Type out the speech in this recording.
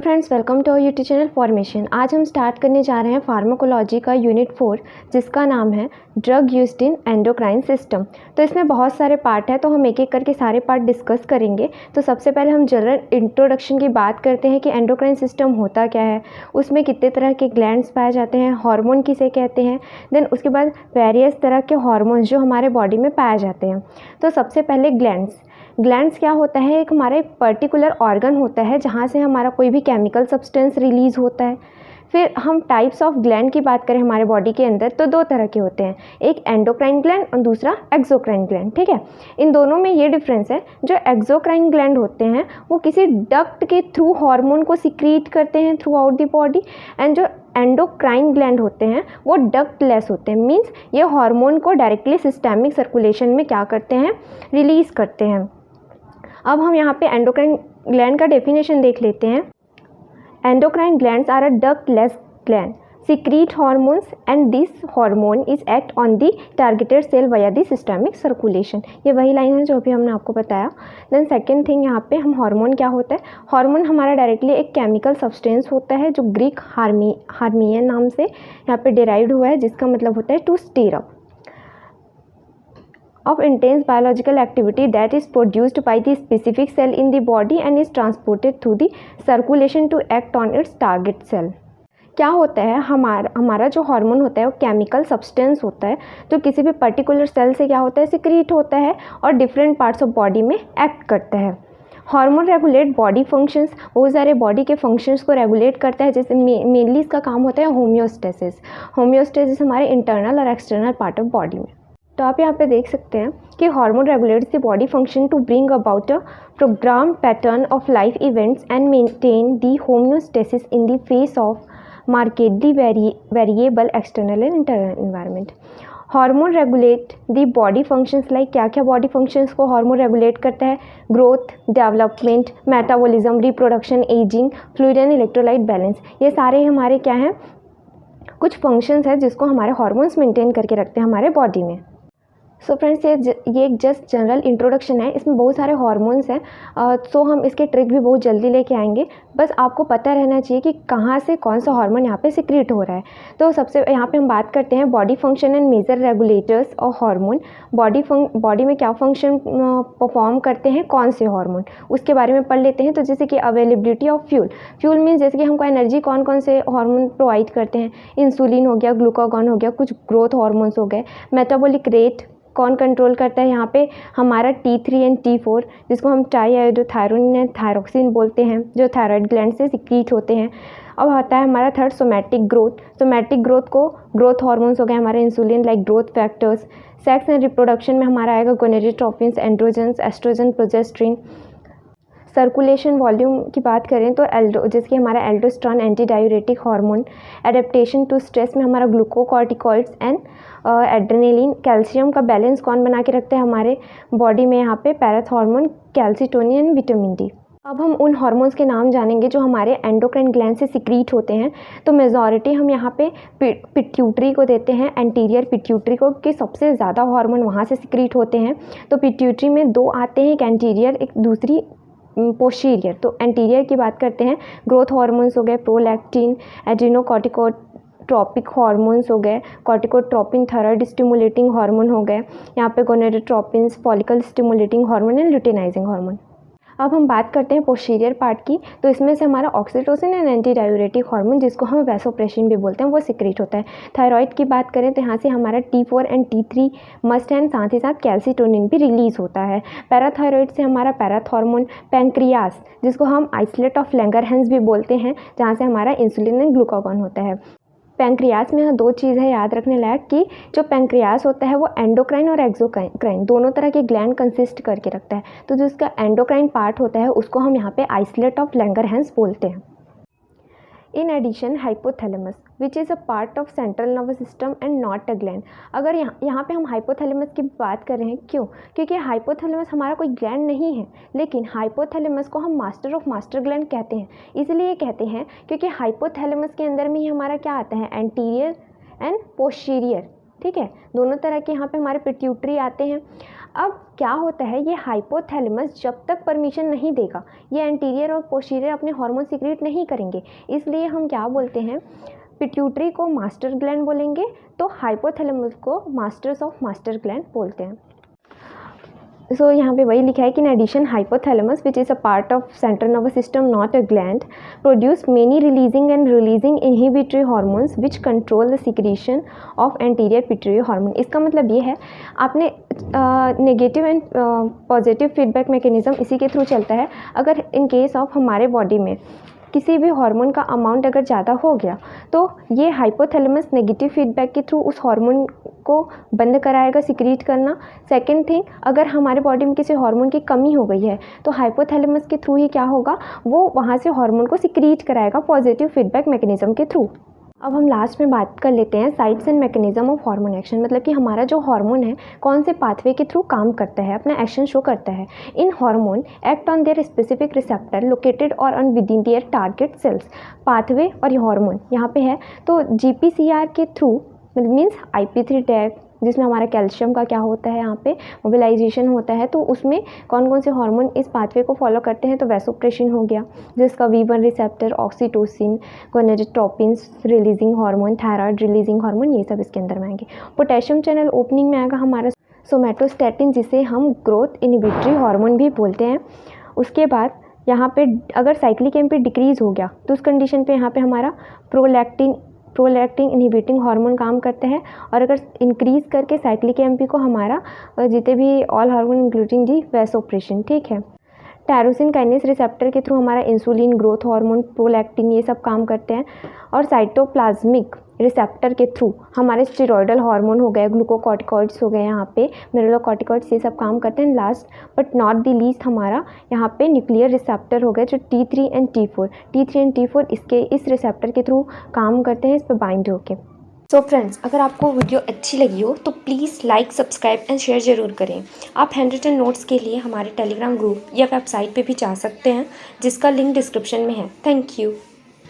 Friends, welcome to our YouTube channel formation. आज हम start करने जा रहे हैं फार्माकोलॉजी का यूनिट 4, जिसका नाम है drug used in endocrine system. तो इसमें बहुत सारे पार्ट हैं, तो हम एक एक करके सारे पार्ट डिस्कस करेंगे। तो सबसे पहले हम जनरल इंट्रोडक्शन की बात करते हैं कि एंडोक्राइन सिस्टम होता क्या है, उसमें कितने तरह के ग्लैंड्स पाए जाते हैं, हार्मोन किसे कहते हैं। देन उसके बाद वेरियस तरह के हार्मोन्स जो हमारे बॉडी में पाए जाते हैं। तो सबसे पहले ग्लैंड्स क्या होता है, एक हमारा एक पर्टिकुलर ऑर्गन होता है जहाँ से हमारा कोई भी केमिकल सब्सटेंस रिलीज़ होता है। फिर हम टाइप्स ऑफ ग्लैंड की बात करें हमारे बॉडी के अंदर, तो दो तरह के होते हैं, एक एंडोक्राइन ग्लैंड और दूसरा एक्सोक्राइन ग्लैंड। ठीक है, इन दोनों में ये डिफरेंस है, जो एक्सोक्राइन ग्लैंड होते हैं वो किसी डक्ट के थ्रू हार्मोन को सिक्रीट करते हैं through out the body, and जो एंडोक्राइन ग्लैंड होते हैं वो डक्टलेस होते हैं। मीन्स ये हार्मोन को डायरेक्टली सिस्टेमिक सर्कुलेशन में क्या करते हैं, रिलीज़ करते हैं। अब हम यहाँ पे एंडोक्राइन ग्लैंड का डेफिनेशन देख लेते हैं। Endocrine glands are a ductless gland, secrete hormones and this hormone is act on the targeted cell via the systemic circulation। ये वही लाइन है जो अभी हमने आपको बताया। देन सेकेंड थिंग, यहाँ पे हम हार्मोन क्या होता है, हार्मोन हमारा डायरेक्टली एक केमिकल सब्सटेंस होता है जो ग्रीक हार्मियन नाम से यहाँ पे डिराइव्ड हुआ है, जिसका मतलब होता है to stir up of intense biological activity that is produced by the specific cell in the body and is transported through the circulation to act on its target cell। क्या होता है, हमारा जो हार्मोन होता है वो केमिकल सब्सटेंस होता है जो किसी भी पर्टिकुलर सेल से क्या होता है, सिक्रीट होता है और डिफरेंट पार्ट्स ऑफ बॉडी में एक्ट करता है। हार्मोन रेगुलेट बॉडी फंक्शंस, बहुत सारे बॉडी के फंक्शंस को रेगुलेट करता है, जैसे मेनली इसका काम होता है होम्योस्टेसिस हमारे इंटरनल और एक्सटर्नल पार्ट ऑफ बॉडी में। तो आप यहाँ पे देख सकते हैं कि hormone regulates the body function to bring about a programme pattern of life events and maintain the homeostasis in the face of markedly variable external and internal environment. Hormone regulate the body functions, like क्या क्या body functions को hormone regulate करता है, growth, development, metabolism, reproduction, ageing, fluid and electrolyte balance. ये सारे हमारे क्या हैं, कुछ फंक्शंस हैं जिसको हमारे हार्मोन्स मेंटेन करके रखते हैं हमारे बॉडी में। सो फ्रेंड्स, ये एक जस्ट जनरल इंट्रोडक्शन है, इसमें बहुत सारे हार्मोन्स हैं। सो हम इसके ट्रिक भी बहुत जल्दी लेके आएंगे, बस आपको पता रहना चाहिए कि कहाँ से कौन सा हार्मोन यहाँ पे सिक्रीट हो रहा है। तो सबसे यहाँ पे हम बात करते हैं body function and major regulators और हार्मोन। बॉडी में क्या फंक्शन परफॉर्म करते हैं कौन से हार्मोन, उसके बारे में पढ़ लेते हैं। तो जैसे कि अवेलेबिलिटी ऑफ फ्यूल मीन्स जैसे कि हमको एनर्जी कौन कौन से हार्मोन प्रोवाइड करते हैं, इंसुलिन हो गया, ग्लूकागॉन हो गया, कुछ ग्रोथ हार्मोन्स हो गए। मेटाबॉलिक रेट कौन कंट्रोल करता है, यहाँ पे हमारा T3 एंड T4, जिसको हम ट्राईआयोडोथायरोनिन एंड थायरोक्सिन बोलते हैं, जो थायराइड ग्लैंड से सिक्रीट होते हैं। अब आता है हमारा थर्ड सोमैटिक ग्रोथ को ग्रोथ हार्मोन्स हो गए हमारे insulin like growth factors. Sex and reproduction में हमारा आएगा gonadotropins, androgens, oestrogen, progestin. Circulation volume की बात करें तो जैसे कि हमारा aldosterone anti diuretic hormone. Adaptation to stress में हमारा ग्लूकोकॉर्टिकॉइड्स एंड एड्रेनलिन। कैल्शियम का बैलेंस कौन बना के रखते हैं हमारे बॉडी में, यहाँ पे parathormone, calcitonin and vitamin D. अब हम उन हार्मोन्स के नाम जानेंगे जो हमारे एंडोक्राइन ग्लैंड से सिक्रीट होते हैं। तो मेजॉरिटी हम यहाँ पे पिट्यूटरी को देते हैं, एंटीरियर पिट्यूटरी को, कि सबसे ज़्यादा हार्मोन वहाँ से सिक्रीट होते हैं। तो पिट्यूटरी में दो आते हैं, एक एंटीरियर, एक दूसरी पोस्टीरियर। तो एंटीरियर की बात करते हैं, ग्रोथ हार्मोन्स हो गए, प्रोलैक्टिन, एड्रीनोकॉर्टिकोट्रोपिक हार्मोन्स हो गए, कॉर्टिकोट्रोपिन थायराइड स्टिमुलेटिंग हार्मोन हो गए, यहाँ पे gonadotropins, follicle stimulating hormone and luteinizing hormone. अब हम बात करते हैं पोस्टीरियर पार्ट की, तो इसमें से हमारा oxytocin and anti diuretic hormone, जिसको हम वैसोप्रेसिन भी बोलते हैं, वो सिक्रीट होता है। थायराइड की बात करें तो यहाँ से हमारा T4 एंड T3 मस्ट है, साथ ही साथ कैल्सिटोनिन भी रिलीज होता है। पैराथायरॉइड से हमारा पैराथॉर्मोन। पैंक्रियास, जिसको हम आइसोलेट ऑफ लैंगरहैंस भी बोलते हैं, जहाँ से हमारा इंसुलिन एंड ग्लूकागॉन होता है। पैंक्रियास में दो चीज़ है याद रखने लायक, कि जो पैंक्रियास होता है वो एंडोक्राइन और एक्सोक्राइन दोनों तरह के ग्लैंड कंसिस्ट करके रखता है। तो जो इसका एंडोक्राइन पार्ट होता है उसको हम यहाँ पे आइसोलेट ऑफ लैंगरहैंस बोलते हैं। In addition hypothalamus which is a part of central nervous system and not a gland. अगर यहाँ पे हम हाइपोथैलेमस की बात कर रहे हैं, क्यों, क्योंकि हाइपोथैलेमस हमारा कोई ग्लैंड नहीं है, लेकिन हाइपोथैलेमस को हम मास्टर ऑफ मास्टर ग्लैंड कहते हैं। इसलिए कहते हैं क्योंकि हाइपोथैलेमस के अंदर में ही हमारा क्या आता है, एंटीरियर एंड पोस्टीरियर ठीक है, दोनों तरह के यहाँ पे हमारे पिट्यूटरी आते हैं। अब क्या होता है, ये हाइपोथैलेमस जब तक परमिशन नहीं देगा, ये एंटीरियर और पोस्टीरियर अपने हार्मोन सीक्रेट नहीं करेंगे, इसलिए हम क्या बोलते हैं, पिट्यूटरी को मास्टर ग्लैंड बोलेंगे, तो हाइपोथैलेमस को मास्टर्स ऑफ मास्टर ग्लैंड बोलते हैं। सो यहाँ पे वही लिखा है कि in addition hypothalamus which is a part of central nervous system not a gland produce many releasing and releasing inhibitory hormones which control the secretion of anterior pituitary hormone. इसका मतलब ये है, आपने negative and positive feedback mechanism इसी के through चलता है। अगर इन केस ऑफ हमारे बॉडी में किसी भी हार्मोन का अमाउंट अगर ज़्यादा हो गया, तो ये हाइपोथैलेमस नेगेटिव फीडबैक के थ्रू उस हार्मोन को बंद कराएगा सिक्रीट करना। सेकंड थिंग, अगर हमारे बॉडी में किसी हार्मोन की कमी हो गई है, तो हाइपोथैलेमस के थ्रू ही क्या होगा, वो वहाँ से हार्मोन को सिक्रीट कराएगा पॉजिटिव फीडबैक मैकेनिज्म के थ्रू। अब हम लास्ट में बात कर लेते हैं sites and mechanism of hormone action, मतलब कि हमारा जो हार्मोन है कौन से पाथवे के थ्रू काम करता है, अपना एक्शन शो करता है। इन hormone act on their specific receptor located or on within their target cells. Pathway और ये हार्मोन यहाँ पे है, तो GPCR के थ्रू मीन्स IP3 टैग, जिसमें हमारा कैल्शियम का क्या होता है, यहाँ पे मोबिलाइजेशन होता है, तो उसमें कौन कौन से हार्मोन इस पाथवे को फॉलो करते हैं, तो वैसोप्रेसिन हो गया, जिसका V1 receptor, oxytocin, gonadotropin releasing hormone, thyroid releasing hormone, ये सब इसके अंदर में आएंगे। पोटेशियम चैनल ओपनिंग में आएगा हमारा सोमेटोस्टैटिन, जिसे हम ग्रोथ इनहिबिटरी हार्मोन भी बोलते हैं। उसके बाद यहाँ पे अगर साइक्लिक एम्प डिक्रीज़ हो गया, तो उस कंडीशन पे यहाँ पे हमारा प्रोलैक्टिन इनहिबिटिंग हार्मोन काम करते हैं, और अगर इंक्रीज़ करके साइक्लिक एम्प को हमारा जितने भी all hormone including the vasopressin, ठीक है। टायरोसिन काइनेस रिसेप्टर के थ्रू हमारा इंसुलिन, ग्रोथ हार्मोन, प्रोलैक्टिन, ये सब काम करते हैं, और साइटोप्लाज्मिक रिसेप्टर के थ्रू हमारे स्टेरॉयडल हार्मोन हो गए, ग्लूकोकॉर्टिकॉइड्स हो गए, यहाँ पे मिनरलोकॉर्टिकॉइड्स, ये सब काम करते हैं। Last but not the least हमारा यहाँ पे न्यूक्लियर रिसेप्टर हो गए, जो T3 एंड T4 इस रिसेप्टर के थ्रू काम करते हैं, इस पर बाइंड होके। सो फ्रेंड्स, अगर आपको वीडियो अच्छी लगी हो तो please like, subscribe and share ज़रूर करें। आप हैंड रिटन नोट्स के लिए हमारे टेलीग्राम ग्रुप या वेबसाइट पे भी जा सकते हैं, जिसका लिंक डिस्क्रिप्शन में है। Thank you.